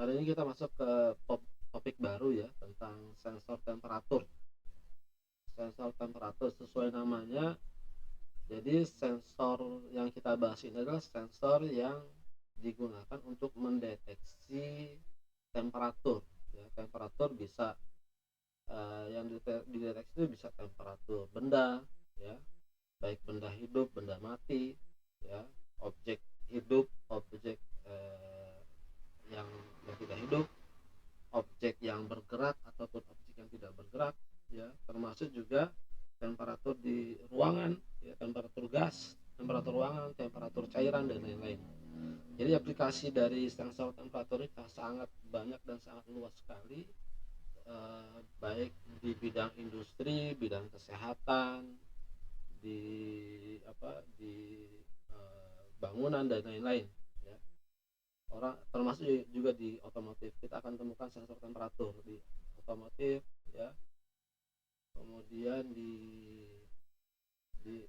Hari ini kita masuk ke topik baru ya, tentang sensor temperatur. Sensor temperatur sesuai namanya. Jadi sensor yang kita bahas ini adalah sensor yang digunakan untuk mendeteksi temperatur. Ya, temperatur bisa yang dideteksi itu bisa temperatur benda, ya, baik benda hidup, benda mati, ya, objek hidup, objek yang tidak hidup, objek yang bergerak ataupun objek yang tidak bergerak, ya, termasuk juga temperatur di ruangan, ya, temperatur gas, temperatur ruangan, temperatur cairan, dan lain-lain. Jadi aplikasi dari sensor temperatur ini sangat banyak dan sangat luas sekali, baik di bidang industri, bidang kesehatan, di bangunan dan lain-lain, ya. Orang termasuk juga di otomotif, kita akan temukan sensor temperatur di otomotif, ya. Kemudian di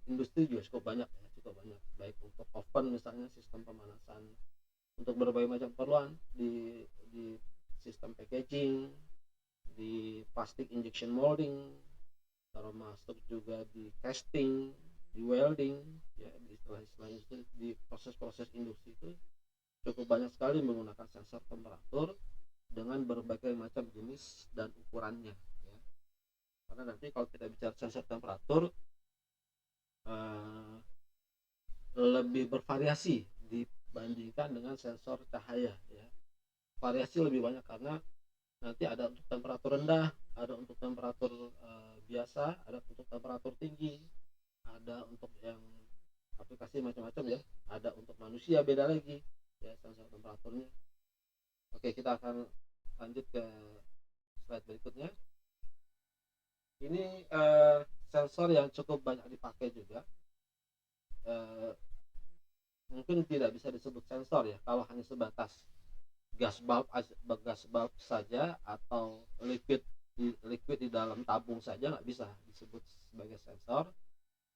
industri juga cukup banyak, ya, cukup banyak, baik untuk oven misalnya, sistem pemanasan untuk berbagai macam keperluan, di sistem packaging, di plastic injection molding, termasuk juga di casting, di welding, ya, di istilah-istilah industri, di proses-proses industri itu cukup banyak sekali menggunakan sensor temperatur dengan berbagai macam jenis dan ukurannya, ya. Karena nanti kalau kita bicara sensor temperatur, eh, lebih bervariasi dibandingkan dengan sensor cahaya, ya. Variasi lebih banyak karena nanti ada untuk temperatur rendah, ada untuk temperatur biasa, ada untuk temperatur tinggi, ada untuk yang aplikasi macam-macam, ya, ada untuk manusia beda lagi, ya, sensor temperaturnya. Oke, kita akan lanjut ke slide berikutnya. Ini sensor yang cukup banyak dipakai juga, eh, mungkin tidak bisa disebut sensor ya kalau hanya sebatas gas bulb saja, atau liquid di dalam tabung saja nggak bisa disebut sebagai sensor,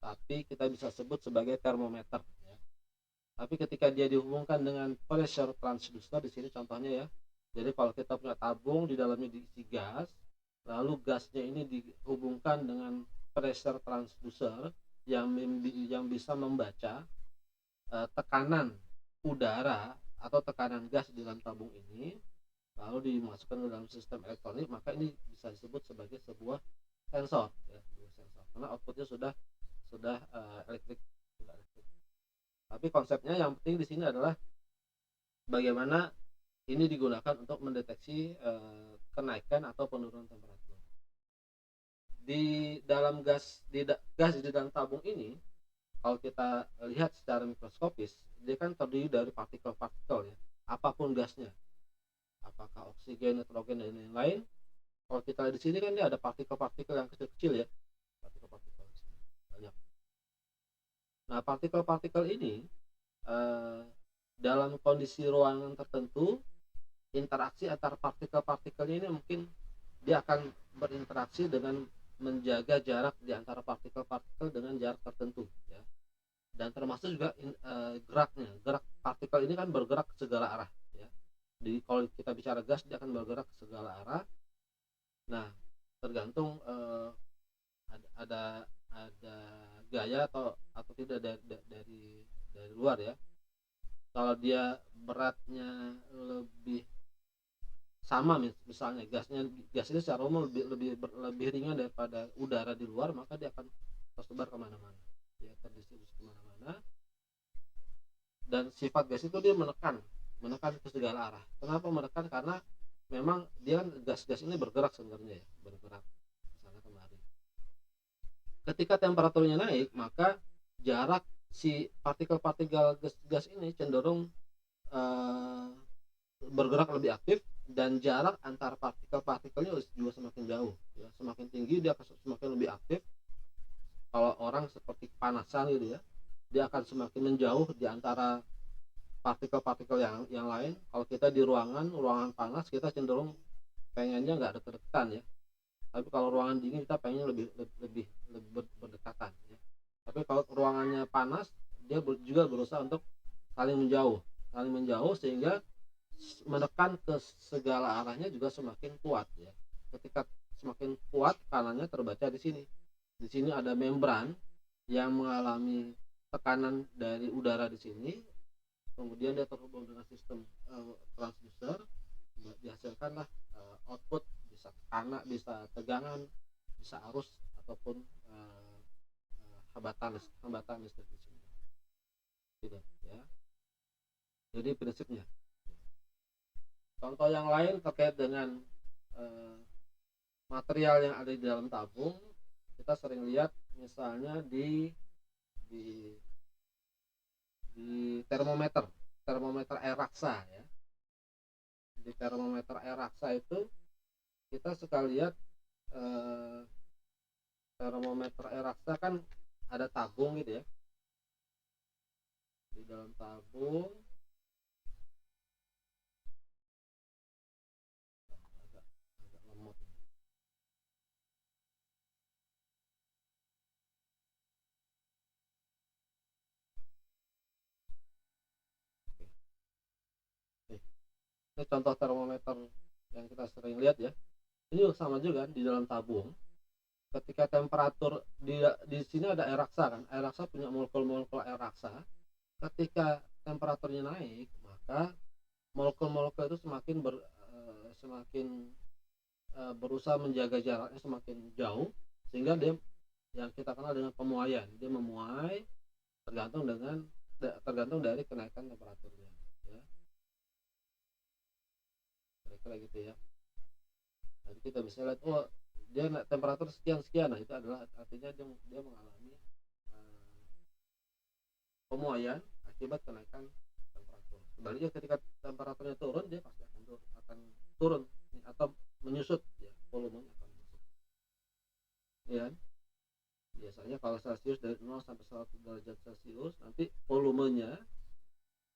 tapi kita bisa sebut sebagai termometer, ya. Tapi ketika dia dihubungkan dengan pressure transducer, di sini contohnya, ya. Jadi kalau kita punya tabung, di dalamnya diisi gas, lalu gasnya ini dihubungkan dengan pressure transducer yang bisa membaca tekanan udara atau tekanan gas di dalam tabung ini, lalu dimasukkan ke dalam sistem elektronik, maka ini bisa disebut sebagai sebuah sensor, ya, sensor, karena outputnya sudah elektrik, sudah elektrik. Tapi konsepnya yang penting di sini adalah bagaimana ini digunakan untuk mendeteksi kenaikan atau penurunan temperatur di dalam gas di dalam tabung ini. Kalau kita lihat secara mikroskopis, dia kan terdiri dari partikel-partikel, ya, apapun gasnya, apakah oksigen, nitrogen, dan lain-lain. Kalau kita lihat di sini kan dia ada partikel-partikel yang kecil-kecil, ya, partikel-partikel banyak. Nah, partikel-partikel ini eh, dalam kondisi ruangan tertentu, interaksi antar partikel-partikel ini mungkin dia akan berinteraksi dengan menjaga jarak di antara partikel-partikel dengan jarak tertentu, ya. Dan termasuk juga gerak partikel ini kan bergerak ke segala arah, ya. Jadi kalau kita bicara gas, dia akan bergerak ke segala arah. Nah, tergantung ada gaya atau tidak dari luar, ya. Kalau dia beratnya lebih sama, misalnya gas ini secara umum lebih ringan daripada udara di luar, maka dia akan tersebar kemana-mana, ya, terdistribusi kemana-mana. Dan sifat gas itu dia menekan ke segala arah. Kenapa menekan? Karena memang dia kan gas-gas ini bergerak sebenarnya, ya, bergerak ke sana kemari. Ketika temperaturnya naik, maka jarak si partikel-partikel gas ini cenderung eh, bergerak lebih aktif, dan jarak antar partikel-partikelnya juga semakin jauh, ya. Semakin tinggi dia akan semakin lebih aktif. Kalau orang seperti kepanasan gitu, ya, dia akan semakin menjauh di antara partikel-partikel yang lain. Kalau kita di ruangan panas, kita cenderung pengennya nggak deket-deketan, ya. Tapi kalau ruangan dingin, kita pengen lebih berdekatan, ya. Tapi kalau ruangannya panas, dia juga berusaha untuk saling menjauh sehingga menekan ke segala arahnya juga semakin kuat ya. Ketika semakin kuat tekanannya terbaca di sini. Di sini ada membran yang mengalami tekanan dari udara di sini, kemudian dia terhubung dengan sistem transducer, dihasilkanlah output bisa tekanan, bisa tegangan, bisa arus ataupun hambatan listrik di sini. Gitu ya. Jadi prinsipnya. Contoh yang lain terkait dengan material yang ada di dalam tabung, kita sering lihat misalnya di di termometer air raksa ya. Di termometer air raksa itu kita suka lihat termometer air raksa kan ada tabung gitu ya. Di dalam tabung agak lemot. Ini contoh termometer yang kita sering lihat ya. Ini sama juga di dalam tabung. Ketika temperatur di sini ada air raksa kan. Air raksa punya molekul-molekul air raksa. Ketika temperaturnya naik, maka molekul-molekul itu semakin berusaha menjaga jaraknya semakin jauh, sehingga dia yang kita kenal dengan pemuaian. Dia memuai tergantung dari kenaikan temperaturnya ya. Kira-kira gitu ya. Jadi kita bisa lihat, oh dia temperatur sekian, nah itu adalah artinya dia mengalami pemuaian akibat kenaikan temperatur. Sebaliknya ketika temperaturnya turun, dia pasti akan turun atau menyusut ya, volumenya akan menyusut ya. Biasanya kalau Celsius dari 0 sampai 100 derajat Celcius, nanti volumenya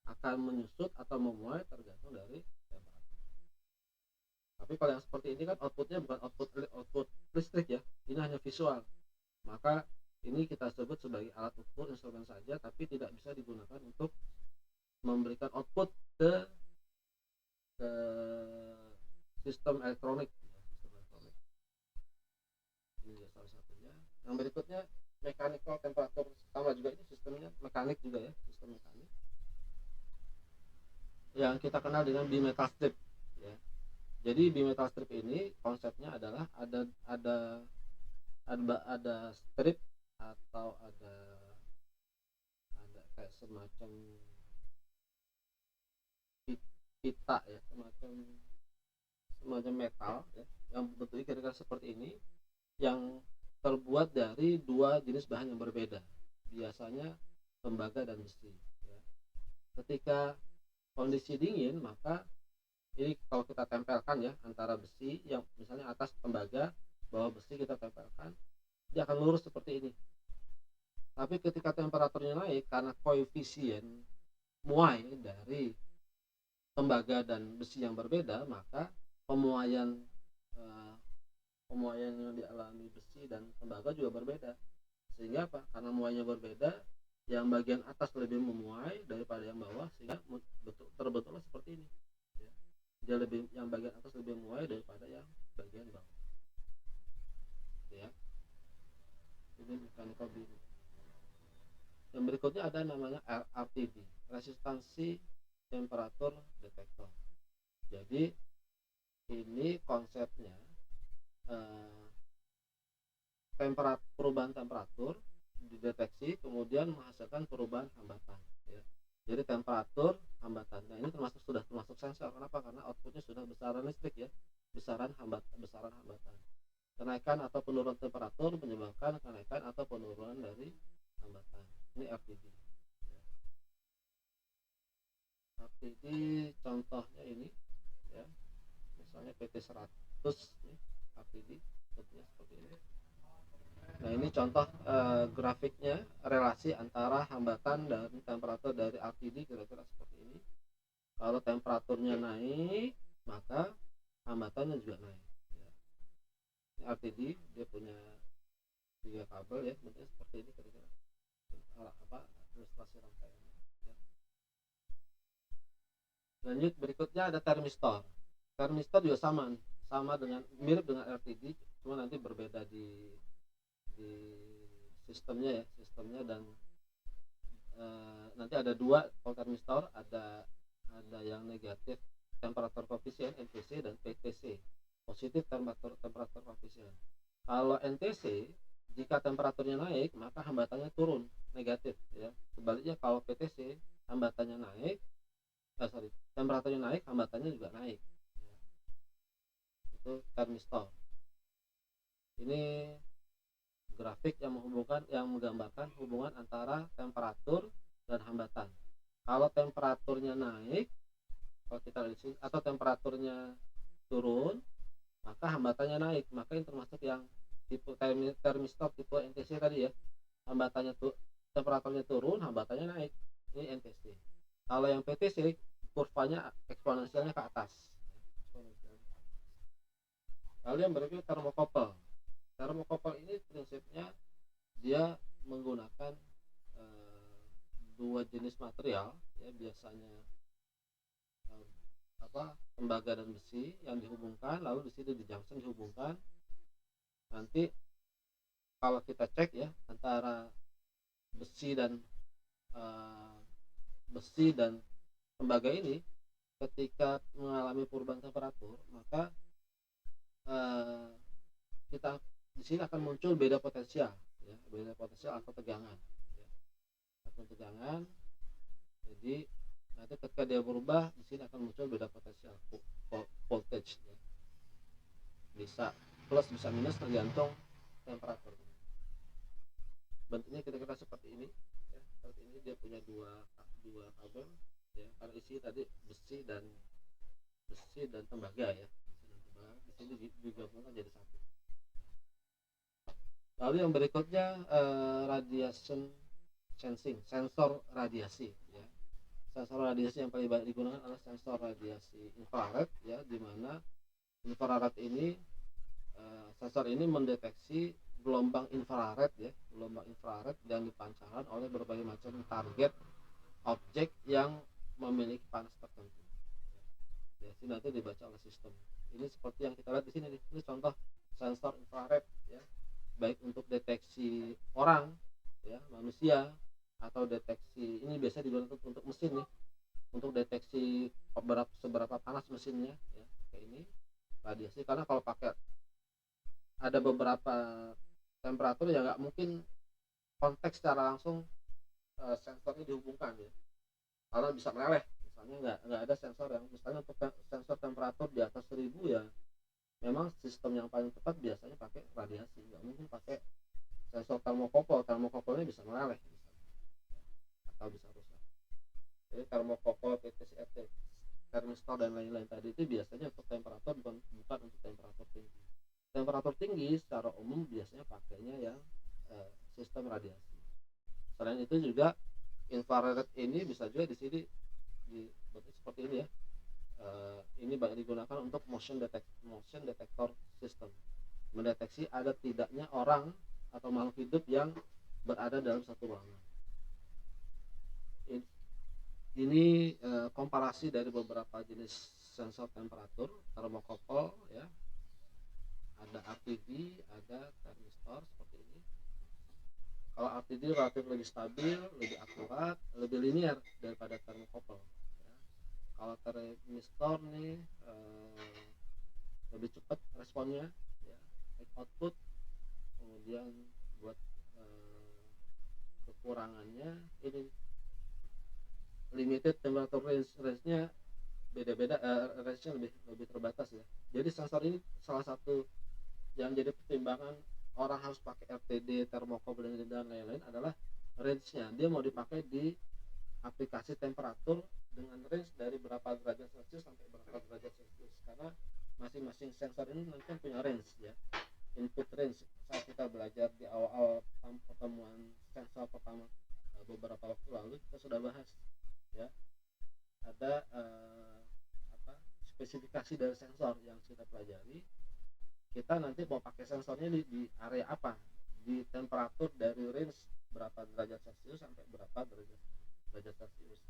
akan menyusut atau memuai tergantung dari temperatur. Tapi kalau yang seperti ini kan outputnya bukan output listrik ya, ini hanya visual. Maka ini kita sebut sebagai alat ukur instrumen saja, tapi tidak bisa digunakan untuk memberikan output ke sistem elektronik. Ini salah satunya. Yang berikutnya mechanical temperature, sama juga ini sistemnya mekanik juga ya, sistem mekanik yang kita kenal dengan bimetal strip ya. Jadi bimetal strip ini konsepnya adalah ada strip atau ada kayak semacam pita ya, semacam metal ya, yang bentuknya kira-kira seperti ini, yang terbuat dari dua jenis bahan yang berbeda, biasanya tembaga dan besi ya. Ketika kondisi dingin, maka ini kalau kita tempelkan ya antara besi yang misalnya atas tembaga, bawah besi kita tempelkan, dia akan lurus seperti ini. Tapi ketika temperaturnya naik, karena koefisien muai dari tembaga dan besi yang berbeda, maka pemuaian yang dialami besi dan tembaga juga berbeda. Sehingga apa? Karena muainya berbeda, yang bagian atas lebih memuai daripada yang bawah, sehingga terbentuklah seperti ini ya. Yang bagian atas lebih memuai daripada yang bagian bawah ya. Ini mechanical beam. Yang berikutnya ada namanya RTD, resistansi temperatur detektor. Jadi ini konsepnya perubahan temperatur dideteksi, kemudian menghasilkan perubahan hambatan ya. Jadi temperatur, hambatan. Nah ini sudah termasuk sensor. Kenapa? Karena outputnya sudah besaran listrik ya, besaran hambatan. Kenaikan atau penurunan temperatur menyebabkan kenaikan atau penurunan dari hambatan. Ini RTD ya. RTD contohnya ini ya, misalnya PT100 nih, RTD bentuknya seperti ini. Nah ini contoh grafiknya, relasi antara hambatan dan temperatur dari RTD kira-kira seperti ini. Kalau temperaturnya naik, maka hambatannya juga naik ya. Ini RTD, dia punya 3 kabel ya, bentuknya seperti ini kira-kira ilustrasi rangkaiannya ya. Lanjut, berikutnya ada termistor. Termistor juga sama dengan mirip dengan LTD, cuma nanti berbeda di sistemnya dan nanti ada dua kalau termistor, ada yang negatif temperatur koefisien NTC dan PTC, positif temperatur koefisien. Kalau NTC, jika temperaturnya naik maka hambatannya turun, negatif ya. Sebaliknya kalau PTC, hambatannya naik, temperaturnya naik, hambatannya juga naik ya. Itu termistor. Ini grafik yang menggambarkan hubungan antara temperatur dan hambatan. Kalau temperaturnya naik, kalau kita lihat sini, atau temperaturnya turun, maka hambatannya naik. Maka ini termasuk yang tipe termistor tipe NTC tadi ya. Hambatannya temperaturnya turun, hambatannya naik. Ini NTC. Kalau yang PTC, kurvanya eksponensialnya ke atas. Lalu yang berikutnya termokopel. Termokopel ini prinsipnya dia menggunakan dua jenis material ya, biasanya tembaga dan besi yang dihubungkan, lalu di situ di junction dihubungkan. Nanti kalau kita cek ya, antara besi dan tembaga ini ketika mengalami perubahan temperatur, maka kita di sini akan muncul beda potensial ya, beda potensial atau tegangan ya, atau tegangan. Jadi nanti ketika dia berubah, di sini akan muncul beda potensial voltage ya. Bisa plus bisa minus tergantung temperatur. Bentuknya kira-kira seperti ini ya, seperti ini. Dia punya dua kabel ya, karena isi tadi besi dan tembaga ya, di sini digabungkan jadi satu. Lalu yang berikutnya radiation sensing, sensor radiasi ya. Sensor radiasi yang paling banyak digunakan adalah sensor radiasi infrared ya, di mana infrared ini sensor ini mendeteksi gelombang infrared ya, gelombang infrared yang dipancarkan oleh berbagai macam target objek yang memiliki panas tertentu. Ya, ini nanti dibaca oleh sistem. Ini seperti yang kita lihat di sini nih. Ini contoh sensor infrared ya, baik untuk deteksi orang ya, manusia, atau deteksi, ini biasa digunakan untuk mesin nih, untuk deteksi seberapa panas mesinnya ya, kayak ini radiasi. Karena kalau pakai ada beberapa temperatur ya nggak mungkin konteks secara langsung sensornya dihubungkan ya, karena bisa meleleh. Misalnya nggak ada sensor yang misalnya untuk sensor temperatur di atas 1000 ya, memang sistem yang paling tepat biasanya pakai radiasi, nggak mungkin pakai sensor termokopolnya bisa meleleh misalnya, atau bisa rusak. Jadi termokopol, PTCRT, termistor dan lain-lain tadi itu biasanya untuk temperatur, bukan untuk temperatur tinggi. Temperatur tinggi secara umum biasanya pakainya yang sistem radiasi. Selain itu juga infrared ini bisa juga di sini seperti ini ya. Ini banyak digunakan untuk motion detector system, mendeteksi ada tidaknya orang atau makhluk hidup yang berada dalam satu ruangan. Ini komparasi dari beberapa jenis sensor temperatur termokopol ya, ada RTD, ada termistor seperti ini. Kalau RTD relatif lebih stabil, lebih akurat, lebih linear daripada termokopol ya. Kalau termistor nih lebih cepat responnya ya, output. Kemudian buat kekurangannya ini limited temperature range-nya beda-beda, range-nya lebih terbatas ya. Jadi sensor ini salah satu yang jadi pertimbangan orang harus pakai RTD, termokopol dan lain-lain adalah range-nya. Dia mau dipakai di aplikasi temperatur dengan range dari berapa derajat Celcius sampai berapa derajat Celcius, karena masing-masing sensor ini nanti punya range ya, input range. Saat kita belajar di awal pertemuan sensor pertama beberapa waktu lalu, kita sudah bahas ya, ada spesifikasi dari sensor yang kita pelajari. Kita nanti mau pakai sensornya di area apa, di temperatur dari range berapa derajat Celcius sampai berapa derajat Celcius.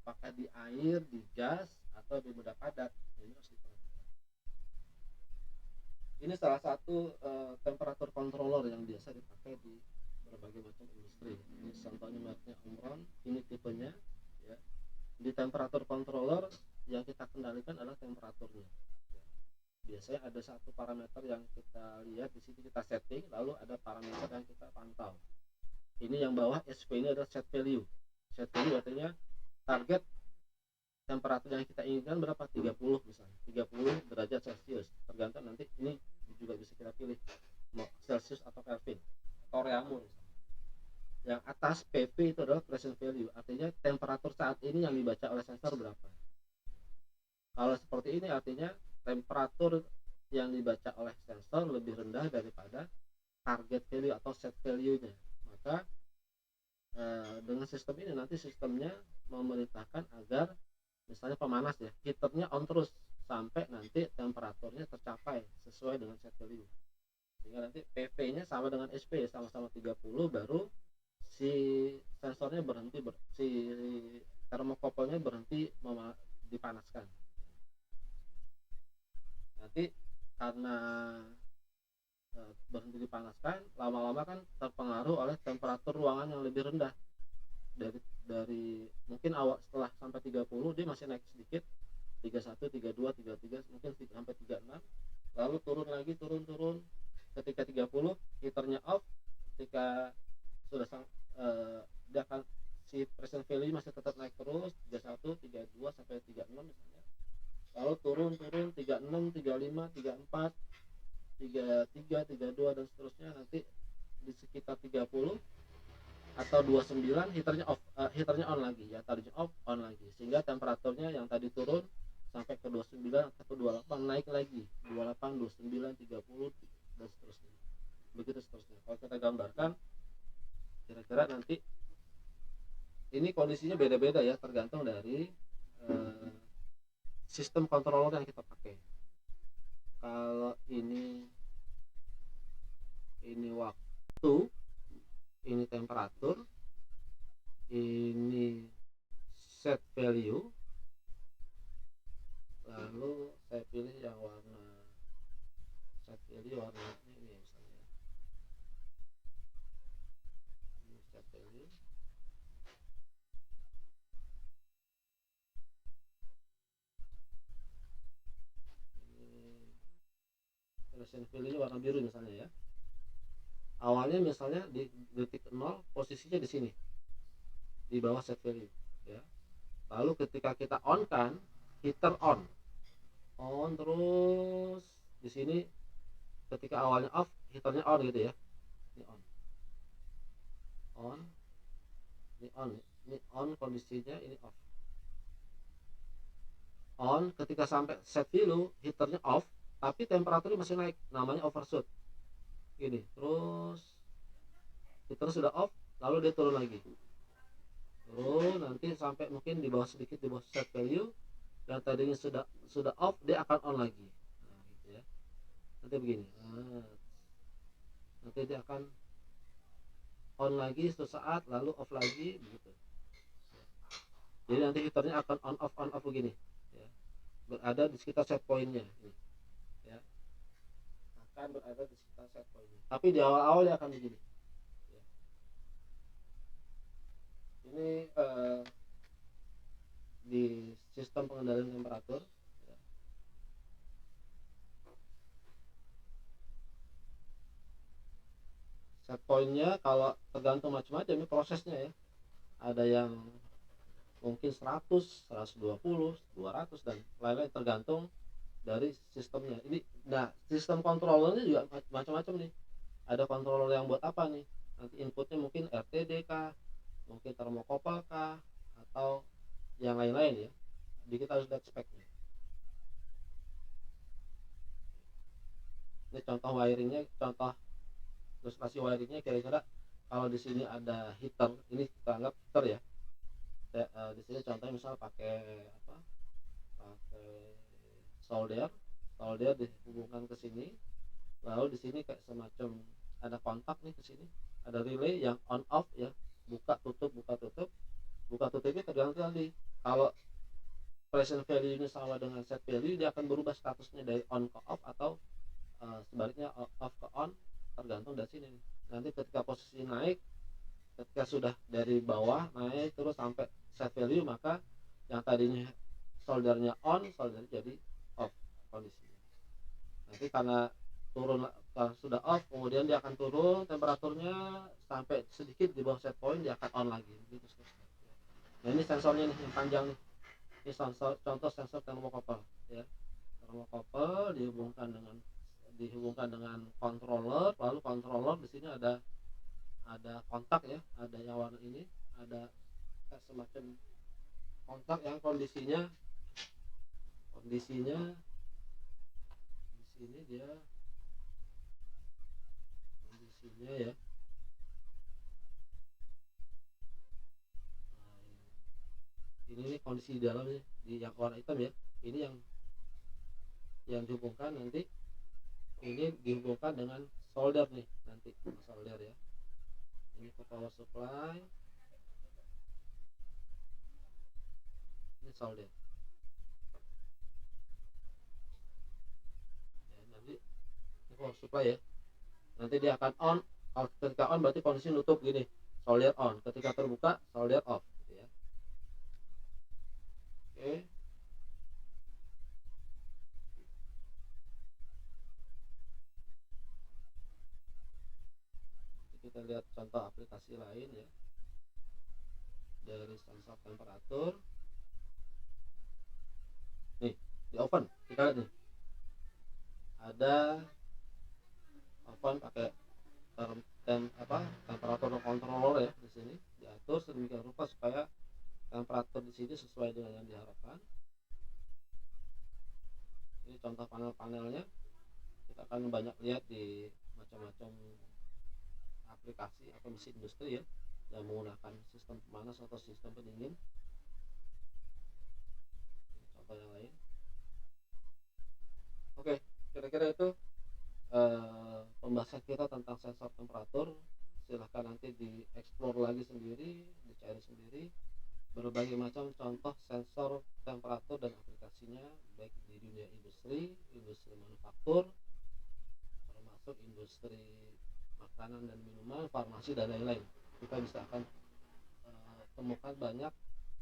apakah di air, di gas, atau di benda padat. Ini harus diperhatikan. Ini salah satu temperatur controller yang biasa dipakai di berbagai macam industri. Ini contohnya mereknya Omron, ini tipenya ya. Di temperatur controller yang kita kendalikan adalah temperaturnya. Biasanya ada satu parameter yang kita lihat di sini, kita setting, lalu ada parameter yang kita pantau. Ini yang bawah SP ini adalah set value. Set value artinya target temperatur yang kita inginkan berapa, 30 misalnya, 30 derajat Celcius, tergantung nanti ini juga bisa kita pilih mau Celcius atau Kelvin atau Reaumur. Yang atas PP itu adalah present value, artinya temperatur saat ini yang dibaca oleh sensor berapa. Kalau seperti ini artinya temperatur yang dibaca oleh sensor lebih rendah daripada target value atau set value-nya. Maka dengan sistem ini nanti sistemnya memerintahkan agar misalnya pemanas ya, heaternya on terus sampai nanti temperaturnya tercapai sesuai dengan set value, sehingga nanti PV-nya sama dengan SP sama-sama 30, baru si sensornya berhenti si termokouple-nya berhenti dipanaskan. Nanti karena berhenti dipanaskan, lama-lama kan terpengaruh oleh temperatur ruangan yang lebih rendah. Dari mungkin awal setelah sampai 30 dia masih naik sedikit, 31, 32, 33, mungkin sampai 36, lalu turun lagi, turun ketika 30 heaternya off. Ketika sudah dia akan si present value masih tetap naik terus, 31, 32 sampai 36 misalnya, lalu turun 36, 35, 34, 33, 32 dan seterusnya. Nanti di sekitar 30 atau 29 heaternya off, heaternya on lagi ya, tadinya off on lagi, sehingga temperaturnya yang tadi turun sampai ke 29 atau 28 naik lagi, 28, 29, 30 dan seterusnya, begitu seterusnya. Kalau kita gambarkan kira-kira nanti ini kondisinya beda-beda ya, tergantung dari sistem controller yang kita pakai. Kalau ini waktu, ini temperatur, ini set value, lalu saya pilih yang warna set value warna ini misalnya, ini set value, ini present value warna biru misalnya ya. Awalnya misalnya di detik 0 posisinya di sini di bawah set value ya. Lalu ketika kita on kan, heater on terus di sini. Ketika awalnya off, heaternya on gitu ya. Ini on, kondisinya ini off. On ketika sampai set value, heaternya off, tapi temperaturnya masih naik, namanya overshoot. Gini, terus heater sudah off, lalu dia turun lagi. Turun nanti sampai mungkin di bawah sedikit, di bawah set value, dan tadinya sudah off, dia akan on lagi. Nah, gitu ya. Nanti begini. Nanti dia akan on lagi sesaat, lalu off lagi begitu. Jadi nanti heaternya akan on off begini ya. Berada di sekitar set pointnya ini ya. Akan berada di sekitar set pointnya. Tapi di awal-awal dia akan begini ya. Ini di sistem pengendalian temperatur ya. Set pointnya kalau tergantung macam-macam ini prosesnya ya. Ada yang mungkin 100, 120, 200 dan lain-lain, tergantung dari sistemnya. Ini nah, sistem controllernya juga macam-macam nih. Ada controller yang buat apa nih? Nanti inputnya mungkin RTD kah, mungkin thermocouple kah, atau yang lain-lain ya. Jadi kita harus lihat speknya. Ini contoh wiringnya, contoh ilustrasi wiringnya kira-kira. Kalau di sini ada heater, ini kita anggap heater ya. Di sini contohnya misal pakai apa? Pakai solder dihubungkan ke sini. Lalu di sini kayak semacam ada kontak nih ke sini. Ada relay yang on off ya. Buka tutup. Buka tutupnya tergantung tadi Kalau present value ini sama dengan set value, dia akan berubah statusnya dari on ke off atau sebaliknya off ke on, tergantung dari sini nih. Nanti ketika posisi naik, ketika sudah dari bawah naik terus sampai set value, maka yang tadinya soldernya on, solder jadi off kondisinya. Nanti karena turun, kalau sudah off kemudian dia akan turun temperaturnya sampai sedikit di bawah set point, dia akan on lagi gitu. Nah ini sensornya nih yang panjang nih, ini sensor, contoh sensor thermocouple ya. Thermocouple dihubungkan dengan controller, lalu controller di sini ada kontak ya, ada yang warna ini, ada semacam kontak yang kondisinya di sini, dia kondisinya ya. Nah, ini kondisi di dalamnya di yang warna hitam ya. Ini yang dihubungkan nanti, ini dihubungkan dengan solder nih nanti, solder ya. Ini ke power supply, ini solder ya. Nanti ini power supply ya, nanti dia akan on. Kalau ketika on berarti kondisi nutup gini, solder on. Ketika terbuka, solder off gitu ya. Oke, kita lihat contoh aplikasi lain ya, dari sensor temperatur nih. Di oven kita lihat nih, ada oven pakai temperatur controller ya. Di sini diatur sedemikian rupa supaya temperatur di sini sesuai dengan yang diharapkan. Ini contoh panel-panelnya, kita akan banyak lihat di macam-macam aplikasi atau mesin industri ya, yang menggunakan sistem pemanas atau sistem pendingin. Contoh yang lain. Oke, kira-kira itu pembahasan kita tentang sensor temperatur. Silahkan nanti dieksplor lagi sendiri, dicari sendiri berbagai macam contoh sensor temperatur dan aplikasinya, baik di dunia industri manufaktur, termasuk industri makanan dan minuman, farmasi dan lain-lain. Kita bisa akan temukan banyak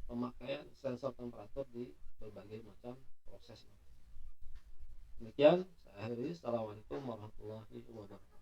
pemakaian sensor temperatur di berbagai macam proses. Demikian saya akhiri. Assalamualaikum warahmatullahi wabarakatuh.